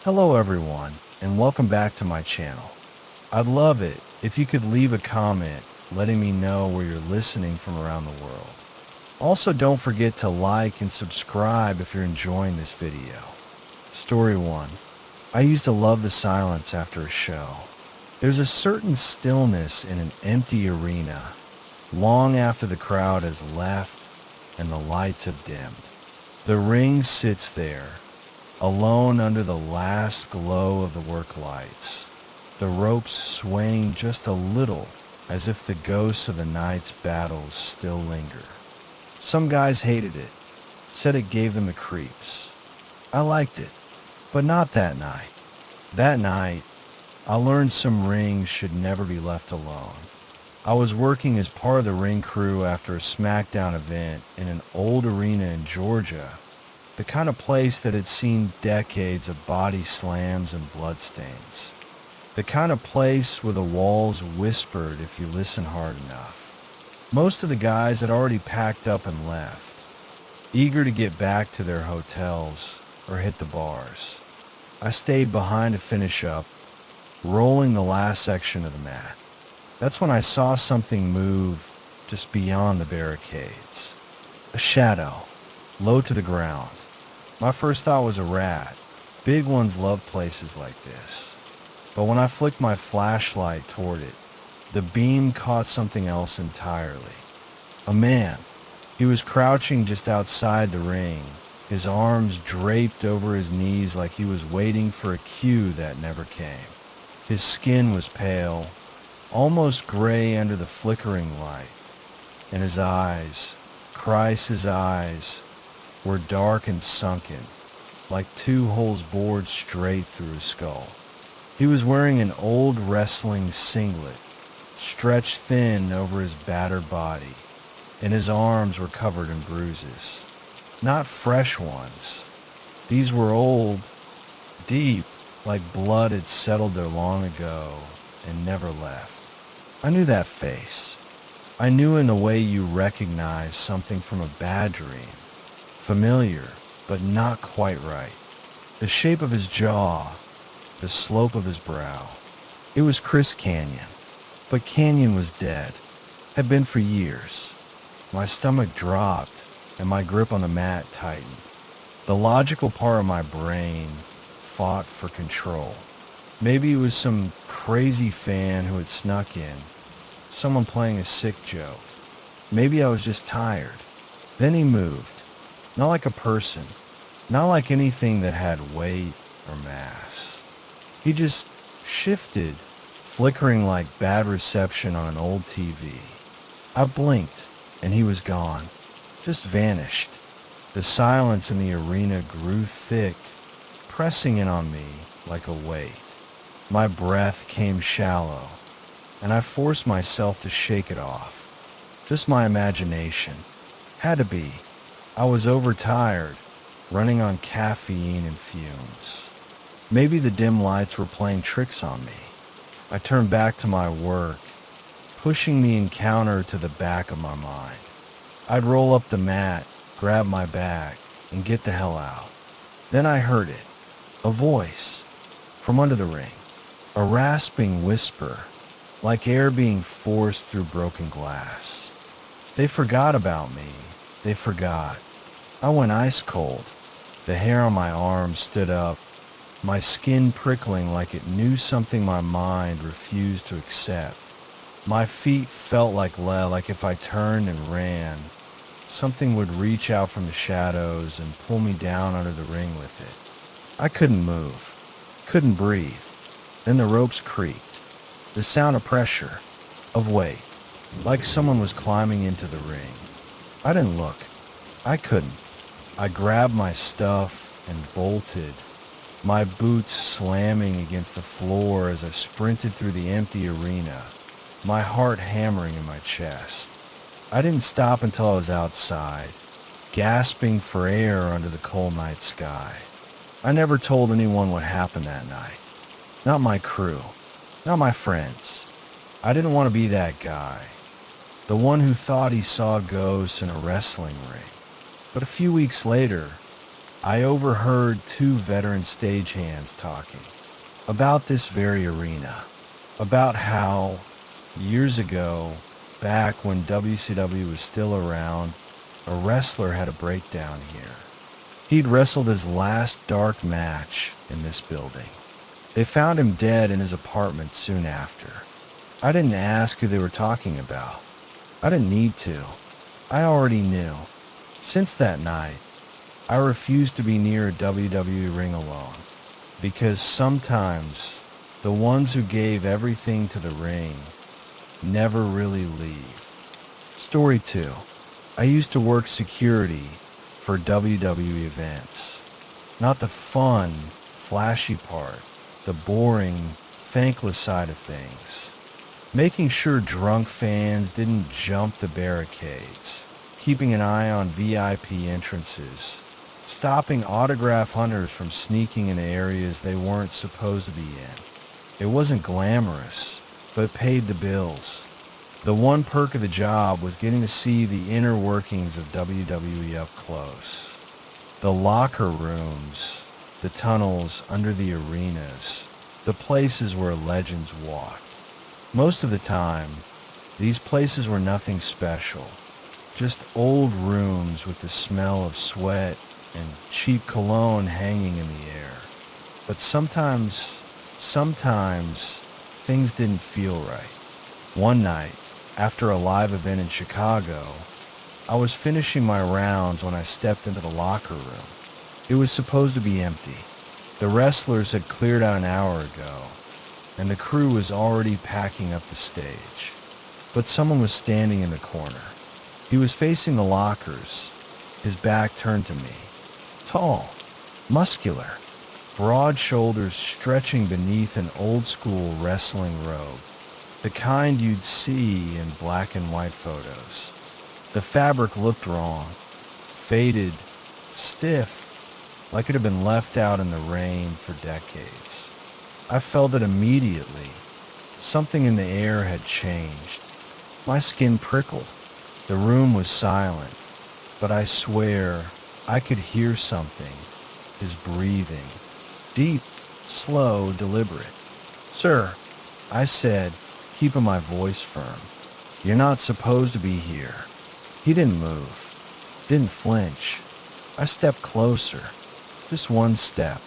Hello everyone, and welcome back to my channel. I'd love it if you could leave a comment letting me know where you're listening from around the world. Also, don't forget to like and subscribe if you're enjoying this video. Story 1. I used to love the silence after a show. There's a certain stillness in an empty arena, long after the crowd has left and the lights have dimmed. The ring sits there, alone under the last glow of the work lights, the ropes swaying just a little as if the ghosts of the night's battles still linger. Some guys hated it, said it gave them the creeps. I liked it, but not that night. That night, I learned some rings should never be left alone. I was working as part of the ring crew after a SmackDown event in an old arena in Georgia, the kind of place that had seen decades of body slams and bloodstains. The kind of place where the walls whispered if you listen hard enough. Most of the guys had already packed up and left, eager to get back to their hotels or hit the bars. I stayed behind to finish up, rolling the last section of the mat. That's when I saw something move just beyond the barricades. A shadow, low to the ground. My first thought was a rat. Big ones love places like this. But when I flicked my flashlight toward it, the beam caught something else entirely. A man. He was crouching just outside the ring, his arms draped over his knees like he was waiting for a cue that never came. His skin was pale, almost gray under the flickering light, and his eyes, Christ's eyes, were dark and sunken, like two holes bored straight through his skull. He was wearing an old wrestling singlet, stretched thin over his battered body, and his arms were covered in bruises. Not fresh ones. These were old, deep, like blood had settled there long ago and never left. I knew that face. I knew in the way you recognize something from a bad dream. Familiar, but not quite right. The shape of his jaw, the slope of his brow. It was Chris Canyon, but Canyon was dead, had been for years. My stomach dropped and my grip on the mat tightened. The logical part of my brain fought for control. Maybe it was some crazy fan who had snuck in, someone playing a sick joke. Maybe I was just tired. Then he moved, not like a person, not like anything that had weight or mass. He just shifted, flickering like bad reception on an old TV. I blinked, and he was gone, just vanished. The silence in the arena grew thick, pressing in on me like a weight. My breath came shallow, and I forced myself to shake it off. Just my imagination. Had to be. I was overtired, running on caffeine and fumes. Maybe the dim lights were playing tricks on me. I turned back to my work, pushing the encounter to the back of my mind. I'd roll up the mat, grab my bag, and get the hell out. Then I heard it. A voice from under the ring. A rasping whisper, like air being forced through broken glass. They forgot about me. They forgot. I went ice cold. The hair on my arm stood up, my skin prickling like it knew something my mind refused to accept. My feet felt like lead, like if I turned and ran, something would reach out from the shadows and pull me down under the ring with it. I couldn't move, couldn't breathe. Then the ropes creaked. The sound of pressure, of weight, like someone was climbing into the ring. I didn't look. I couldn't. I grabbed my stuff and bolted, my boots slamming against the floor as I sprinted through the empty arena, my heart hammering in my chest. I didn't stop until I was outside, gasping for air under the cold night sky. I never told anyone what happened that night. Not my crew, not my friends. I didn't want to be that guy, the one who thought he saw ghosts in a wrestling ring. But a few weeks later, I overheard two veteran stagehands talking about this very arena, about how years ago, back when WCW was still around, a wrestler had a breakdown here. He'd wrestled his last dark match in this building. They found him dead in his apartment soon after. I didn't ask who they were talking about. I didn't need to. I already knew. Since that night, I refused to be near a WWE ring alone, because sometimes the ones who gave everything to the ring never really leave. Story 2. I used to work security for WWE events. Not the fun, flashy part, the boring, thankless side of things. Making sure drunk fans didn't jump the barricades, keeping an eye on VIP entrances, stopping autograph hunters from sneaking into areas they weren't supposed to be in. It wasn't glamorous, but it paid the bills. The one perk of the job was getting to see the inner workings of WWE up close. The locker rooms, the tunnels under the arenas, the places where legends walked. Most of the time, these places were nothing special, just old rooms with the smell of sweat and cheap cologne hanging in the air. But sometimes things didn't feel right. One night, after a live event in Chicago, I was finishing my rounds when I stepped into the locker room. It was supposed to be empty. The wrestlers had cleared out an hour ago, and the crew was already packing up the stage. But someone was standing in the corner. He was facing the lockers, his back turned to me. Tall, muscular, broad shoulders stretching beneath an old-school wrestling robe, the kind you'd see in black and white photos. The fabric looked wrong, faded, stiff, like it had been left out in the rain for decades. I felt it immediately. Something in the air had changed. My skin prickled. The room was silent, but I swear I could hear something. His breathing. Deep, slow, deliberate. "Sir," I said, keeping my voice firm. "You're not supposed to be here." He didn't move, didn't flinch. I stepped closer, just one step.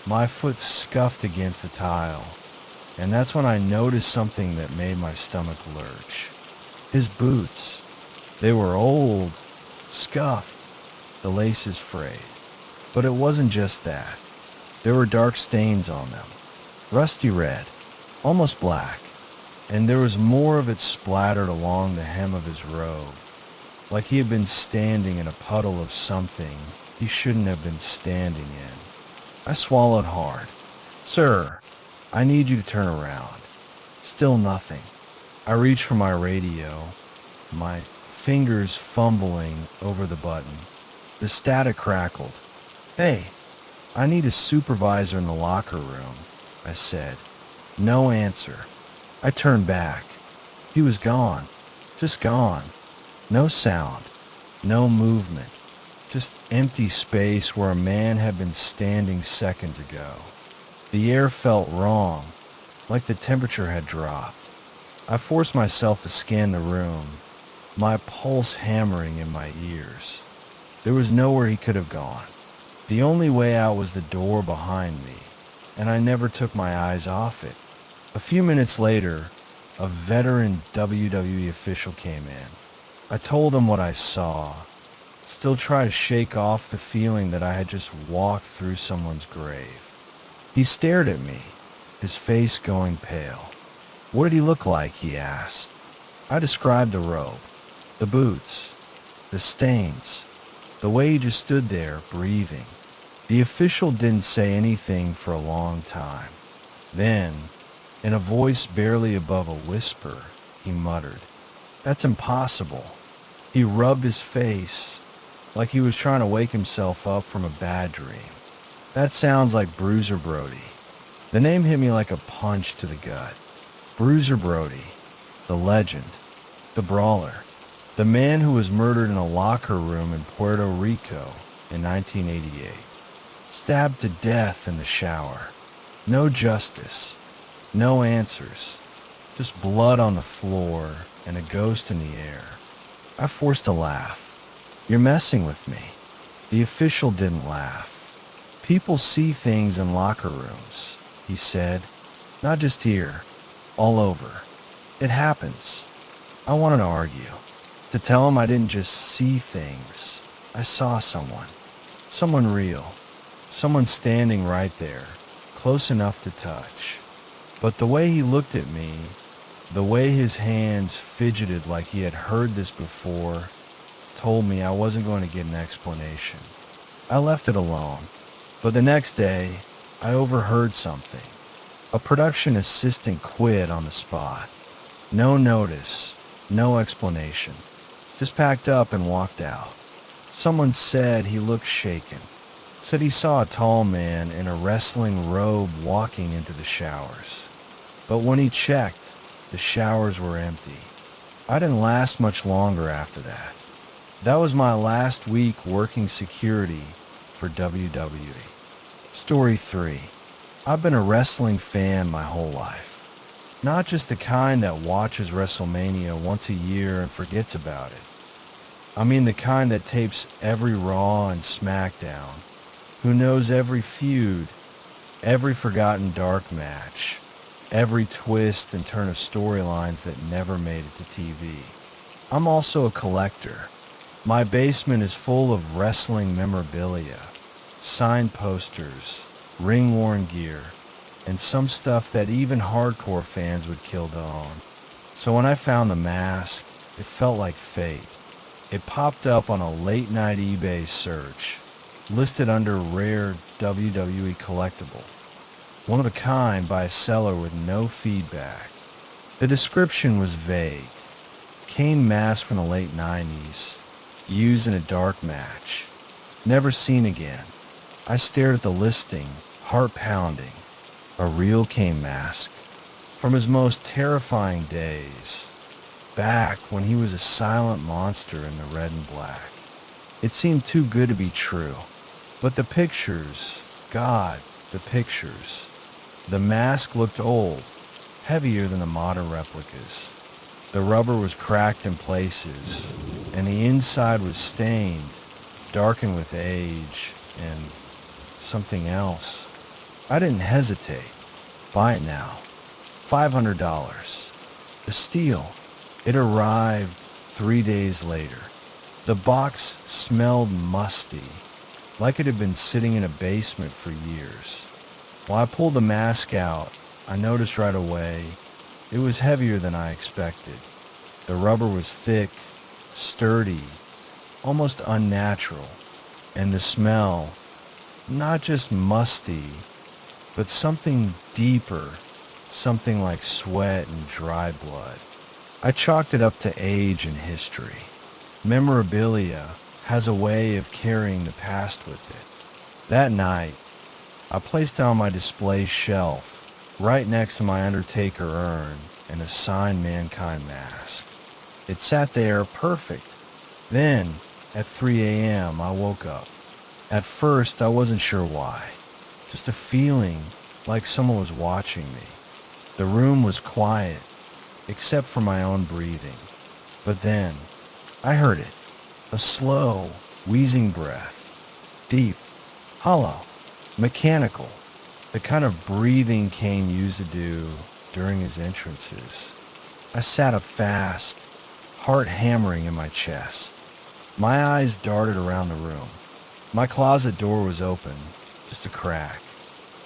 My foot scuffed against the tile, and that's when I noticed something that made my stomach lurch. His boots. They were old, scuffed, the laces frayed. But it wasn't just that. There were dark stains on them, rusty red, almost black, and there was more of it splattered along the hem of his robe, like he had been standing in a puddle of something he shouldn't have been standing in. I swallowed hard. "Sir, I need you to turn around." Still nothing. I reached for my radio, my fingers fumbling over the button. The static crackled. "Hey, I need a supervisor in the locker room," I said. No answer. I turned back. He was gone. Just gone. No sound. No movement. Just empty space where a man had been standing seconds ago. The air felt wrong, like the temperature had dropped. I forced myself to scan the room, my pulse hammering in my ears. There was nowhere he could have gone. The only way out was the door behind me, and I never took my eyes off it. A few minutes later, a veteran WWE official came in. I told him what I saw, still trying to shake off the feeling that I had just walked through someone's grave. He stared at me, his face going pale. "What did he look like?" he asked. I described the robe, the boots, the stains, the way he just stood there, breathing. The official didn't say anything for a long time. Then, in a voice barely above a whisper, he muttered, "That's impossible." He rubbed his face like he was trying to wake himself up from a bad dream. "That sounds like Bruiser Brody." The name hit me like a punch to the gut. Bruiser Brody, the legend, the brawler, the man who was murdered in a locker room in Puerto Rico in 1988. Stabbed to death in the shower. No justice. No answers. Just blood on the floor and a ghost in the air. I forced a laugh. You're messing with me. The official didn't laugh. People see things in locker rooms, he said. Not just here. All over. It happens. I wanted to argue. To tell him I didn't just see things. I saw someone. Someone real. Someone standing right there. Close enough to touch. But the way he looked at me, the way his hands fidgeted like he had heard this before, told me I wasn't going to get an explanation. I left it alone. But the next day, I overheard something. A production assistant quit on the spot. No notice, no explanation. Just packed up and walked out. Someone said he looked shaken. Said he saw a tall man in a wrestling robe walking into the showers. But when he checked, the showers were empty. I didn't last much longer after that. That was my last week working security for WWE. Story 3. I've been a wrestling fan my whole life. Not just the kind that watches WrestleMania once a year and forgets about it. I mean the kind that tapes every Raw and SmackDown, who knows every feud, every forgotten dark match, every twist and turn of storylines that never made it to TV. I'm also a collector. My basement is full of wrestling memorabilia, signed posters, ring-worn gear, and some stuff that even hardcore fans would kill to own. So when I found the mask, it felt like fate. It popped up on a late-night eBay search, listed under rare WWE collectible. One of a kind by a seller with no feedback. The description was vague. Kane mask from the late 90s, used in a dark match. Never seen again. I stared at the listing, heart pounding. A real Kane mask. From his most terrifying days. Back when he was a silent monster in the red and black. It seemed too good to be true. But the pictures, God, the pictures. The mask looked old, heavier than the modern replicas. The rubber was cracked in places, and the inside was stained, darkened with age, and something else. I didn't hesitate. Buy it now. $500. A steal. It arrived 3 days later. The box smelled musty, like it had been sitting in a basement for years. While I pulled the mask out, I noticed right away it was heavier than I expected. The rubber was thick, sturdy, almost unnatural, and the smell, not just musty, but something deeper, something like sweat and dry blood. I chalked it up to age and history. Memorabilia has a way of carrying the past with it. That night, I placed it on my display shelf, right next to my Undertaker urn and a signed Mankind mask. It sat there perfect. Then, at 3 a.m., I woke up. At first, I wasn't sure why. Just a feeling like someone was watching me. The room was quiet, except for my own breathing. But then, I heard it. A slow, wheezing breath. Deep, hollow, mechanical. The kind of breathing Kane used to do during his entrances. I sat up fast, heart hammering in my chest. My eyes darted around the room. My closet door was open, just a crack.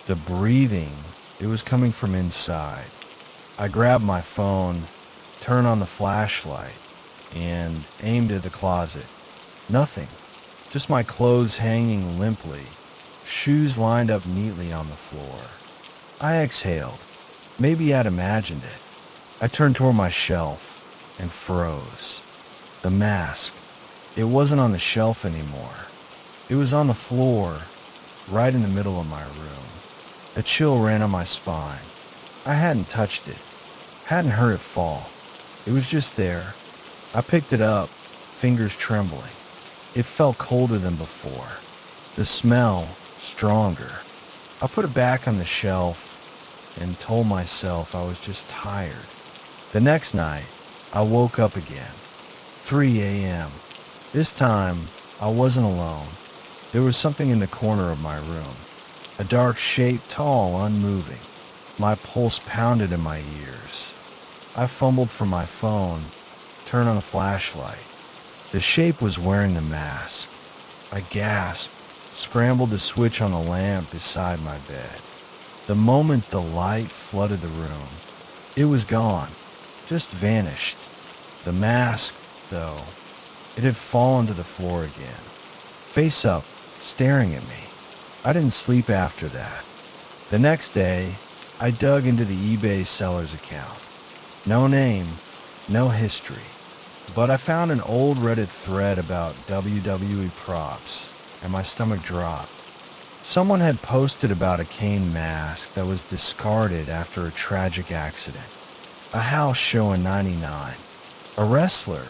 The breathing, it was coming from inside. I grabbed my phone, turned on the flashlight, and aimed at the closet. Nothing. Just my clothes hanging limply, shoes lined up neatly on the floor. I exhaled. Maybe I'd imagined it. I turned toward my shelf and froze. The mask. It wasn't on the shelf anymore. It was on the floor, right in the middle of my room. A chill ran on my spine. I hadn't touched it. Hadn't heard it fall. It was just there. I picked it up, fingers trembling. It felt colder than before. The smell, stronger. I put it back on the shelf and told myself I was just tired. The next night, I woke up again. 3 a.m. This time, I wasn't alone. There was something in the corner of my room. A dark shape, tall, unmoving. My pulse pounded in my ears. I fumbled for my phone, turned on a flashlight. The shape was wearing the mask. I gasped, scrambled to switch on the lamp beside my bed. The moment the light flooded the room, it was gone, just vanished. The mask, though, it had fallen to the floor again, face up, staring at me. I didn't sleep after that. The next day, I dug into the eBay seller's account. No name, no history. But I found an old Reddit thread about WWE props, and my stomach dropped. Someone had posted about a Kane mask that was discarded after a tragic accident. A house show in '99. A wrestler,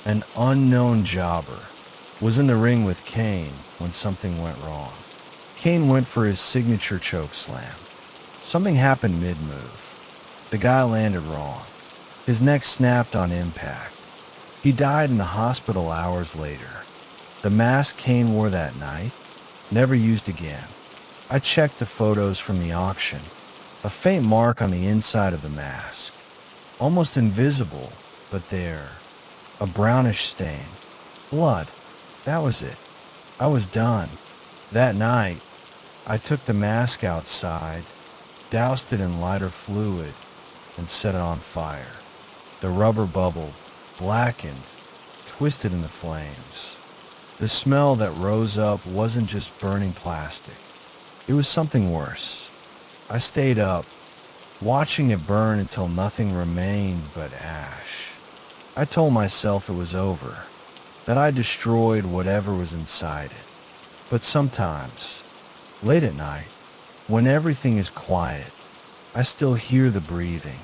an unknown jobber, was in the ring with Kane when something went wrong. Kane went for his signature choke slam. Something happened mid-move. The guy landed wrong. His neck snapped on impact. He died in the hospital hours later. The mask Kane wore that night, never used again. I checked the photos from the auction. A faint mark on the inside of the mask. Almost invisible, but there. A brownish stain. Blood. That was it. I was done. That night, I took the mask outside, doused it in lighter fluid, and set it on fire. The rubber bubbled, blackened, twisted in the flames. The smell that rose up wasn't just burning plastic. It was something worse. I stayed up, watching it burn until nothing remained but ash. I told myself it was over, that I destroyed whatever was inside it. But sometimes, late at night, when everything is quiet, I still hear the breathing.